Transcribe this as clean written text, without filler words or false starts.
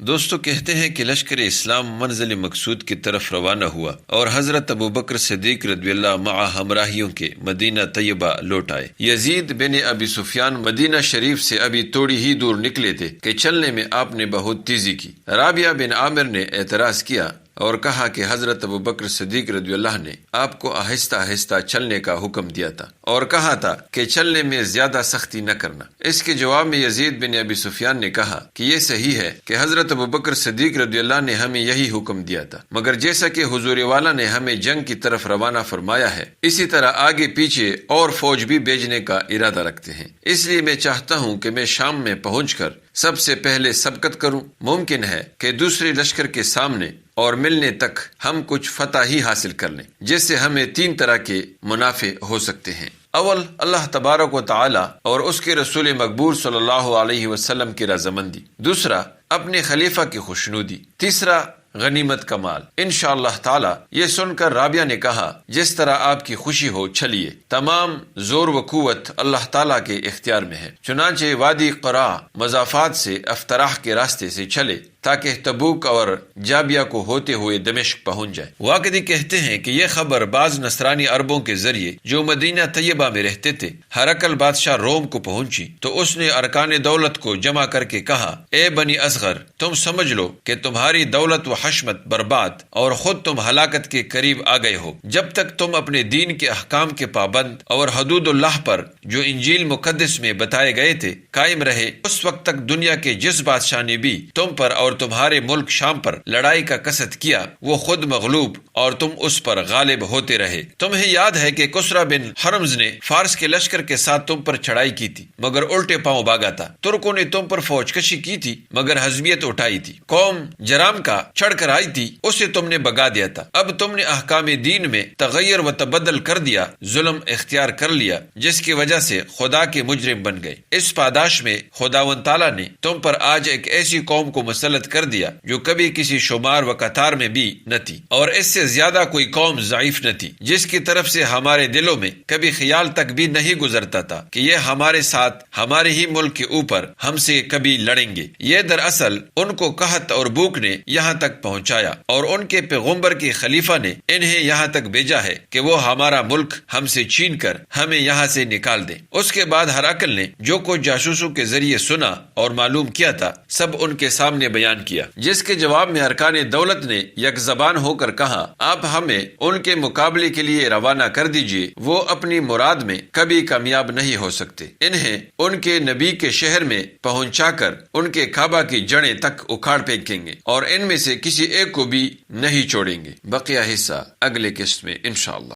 دوستو کہتے ہیں کہ لشکر اسلام منزل مقصود کی طرف روانہ ہوا اور حضرت ابوبکر صدیق رضی اللہ مع ہمراہیوں کے مدینہ طیبہ لوٹ آئے۔ یزید بن ابی سفیان مدینہ شریف سے ابھی تھوڑی ہی دور نکلے تھے کہ چلنے میں آپ نے بہت تیزی کی۔ رابعہ بن عامر نے اعتراض کیا اور کہا کہ حضرت ابوبکر صدیق رضی اللہ نے آپ کو آہستہ آہستہ چلنے کا حکم دیا تھا اور کہا تھا کہ چلنے میں زیادہ سختی نہ کرنا۔ اس کے جواب میں یزید بن ابی سفیان نے کہا کہ یہ صحیح ہے کہ حضرت ابوبکر صدیق رضی اللہ نے ہمیں یہی حکم دیا تھا، مگر جیسا کہ حضور والا نے ہمیں جنگ کی طرف روانہ فرمایا ہے، اسی طرح آگے پیچھے اور فوج بھی بھیجنے کا ارادہ رکھتے ہیں، اس لیے میں چاہتا ہوں کہ میں شام میں پہنچ کر سب سے پہلے سبقت کروں۔ ممکن ہے کہ دوسرے لشکر کے سامنے اور ملنے تک ہم کچھ فتح ہی حاصل کر لیں، جس سے ہمیں 3 طرح کے منافع ہو سکتے ہیں۔ اول، اللہ تبارک و تعالی اور اس کے رسول مقبول صلی اللہ علیہ وسلم کی رضامندی۔ دوسرا، اپنے خلیفہ کی خوشنودی۔ تیسرا، غنیمت کا مال۔ انشاءاللہ تعالی۔ یہ سن کر رابعہ نے کہا، جس طرح آپ کی خوشی ہو چلیے، تمام زور و قوت اللہ تعالی کے اختیار میں ہے۔ چنانچہ وادی قرا مضافات سے افتراح کے راستے سے چلے تاکہ تبوک اور جابیہ کو ہوتے ہوئے دمشق پہنچ جائے۔ واقعی کہتے ہیں کہ یہ خبر بعض نصرانی عربوں کے ذریعے جو مدینہ طیبہ میں رہتے تھے ہرقل بادشاہ روم کو پہنچی تو اس نے ارکان دولت کو جمع کر کے کہا، اے بنی اصغر، تم سمجھ لو کہ تمہاری دولت و حشمت برباد اور خود تم ہلاکت کے قریب آ گئے ہو۔ جب تک تم اپنے دین کے احکام کے پابند اور حدود اللہ پر جو انجیل مقدس میں بتائے گئے تھے قائم رہے، اس وقت تک دنیا کے جس بادشاہ نے بھی تم پر اور تمہارے ملک شام پر لڑائی کا قصد کیا وہ خود مغلوب اور تم اس پر غالب ہوتے رہے۔ تمہیں یاد ہے کہ کسرا بن حرمز نے فارس کے لشکر کے ساتھ تم پر چڑھائی کی تھی مگر الٹے پاؤں بھاگا تھا۔ ترکوں نے تم پر فوج کشی کی تھی مگر حزبیت اٹھائی تھی۔ قوم جرام کا چڑھ کر آئی تھی، اسے تم نے بگا دیا تھا۔ اب تم نے احکام دین میں تغیر و تبدل کر دیا، ظلم اختیار کر لیا، جس کی وجہ سے خدا کے مجرم بن گئے۔ اس پاداش میں خداوند تعالیٰ نے تم پر آج ایک ایسی قوم کو مسلط کر دیا جو کبھی کسی شمار و قطار میں بھی نہ تھی، اور اس سے زیادہ کوئی قوم ضعیف نہ تھی، جس کی طرف سے ہمارے دلوں میں کبھی خیال تک بھی نہیں گزرتا تھا کہ یہ ہمارے ساتھ ہمارے ہی ملک کے اوپر ہم سے کبھی لڑیں گے۔ یہ دراصل ان کو قحط اور بھوک نے یہاں تک پہنچایا اور ان کے پیغمبر کے خلیفہ نے انہیں یہاں تک بھیجا ہے کہ وہ ہمارا ملک ہم سے چھین کر ہمیں یہاں سے نکال دیں۔ اس کے بعد ہرقل نے جو کچھ جاسوسوں کے ذریعے سنا اور معلوم کیا تھا سب ان کے سامنے بیان کیا، جس کے جواب میں ارکان دولت نے یک زبان ہو کر کہا، آپ ہمیں ان کے مقابلے کے لیے روانہ کر دیجئے، وہ اپنی مراد میں کبھی کامیاب نہیں ہو سکتے۔ انہیں ان کے نبی کے شہر میں پہنچا کر ان کے کعبہ کی جڑیں تک اکھاڑ پھینکیں گے اور ان میں سے کسی ایک کو بھی نہیں چھوڑیں گے۔ بقیہ حصہ اگلے قسط میں انشاءاللہ۔